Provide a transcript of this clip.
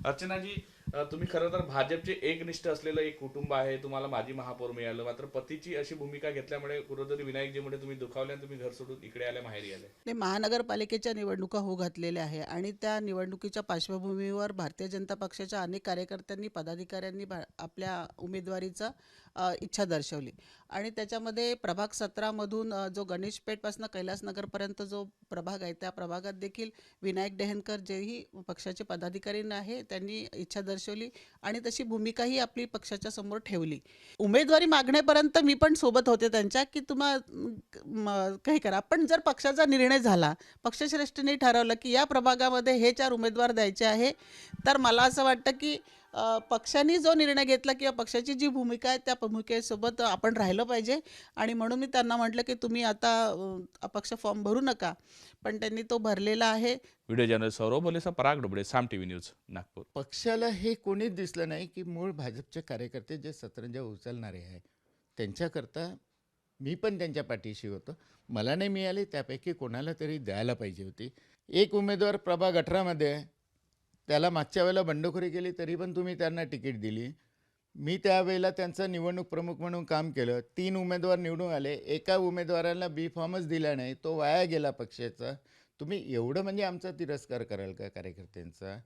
अर्चनाजी, तुम्ही खरं तर भाजपचे एकनिष्ठ असलेलं एक कुटुंब आहे. तुम्हाला माजी महापौर मिळालं, मात्र पतीची अशी भूमिका घेतल्यामुळे कुठेतरी विनायकजी मुळे तुम्ही दुखावले आणि तुम्ही घर सोडून इकडे आले, माहेरी आले. नाही, महानगरपालिकेच्या निवडणुका होऊ घातलेल्या आहे आणि त्या निवडणुकीच्या पार्श्वभूमीवर भारतीय जनता पक्षाच्या अनेक कार्यकर्त्यांनी पदाधिकाऱ्यांनी आपल्या उमेदवारीचा इच्छा दर्शवली आणि त्याच्यामध्ये प्रभाग 17मधून जो गणेश पेठपासून कैलासनगरपर्यंत जो प्रभाग आहे त्या प्रभागात देखील विनायक डेहनकर जेही पक्षाचे पदाधिकारी आहे त्यांनी इच्छा दर्शवली आणि तशी भूमिकाही आपली पक्षाच्या समोर ठेवली. उमेदवारी मागण्यापर्यंत मी पण सोबत होते त्यांच्या, की काही करा, पण जर पक्षाचा निर्णय झाला, पक्षश्रेष्ठींनी ठरवलं की या प्रभागामध्ये हे 4 उमेदवार द्यायचे आहे, तर मला असं वाटतं की पक्षाने जो निर्णय घेतला किंवा पक्षाची जी भूमिका आहे त्या भूमिकेसोबत आपण राहिलं पाहिजे आणि म्हणून मी त्यांना म्हटलं की तुम्ही आता अपक्ष फॉर्म भरू नका, पण त्यांनी तो भरलेला आहे. व्हिडिओ जर्नलिस्ट सौरव बोलेसा, पराग डोबळे, साम टीव्ही न्यूज, नागपूर. पक्षाला हे कोणीच दिसलं नाही की मूळ भाजपचे कार्यकर्ते जे सतरंजा उचलणारे आहे त्यांच्याकरता मी पण त्यांच्या पाठीशी होतो. मला नाही मिळाली, त्यापैकी कोणाला तरी द्यायला पाहिजे होती. एक उमेदवार प्रभाग 18मध्ये आहे, त्याला मागच्या वेळेला बंडखोरी केली तरी पण तुम्ही त्यांना तिकीट दिली. मी त्यावेळेला त्यांचा निवडणूक प्रमुख म्हणून काम केलं. 3 उमेदवार निवडून आले, एका उमेदवाराला बी फॉर्मच दिला नाही, तो वाया गेला पक्षाचा. तुम्ही एवढं म्हणजे आमचा तिरस्कार कराल का कार्यकर्त्यांचा?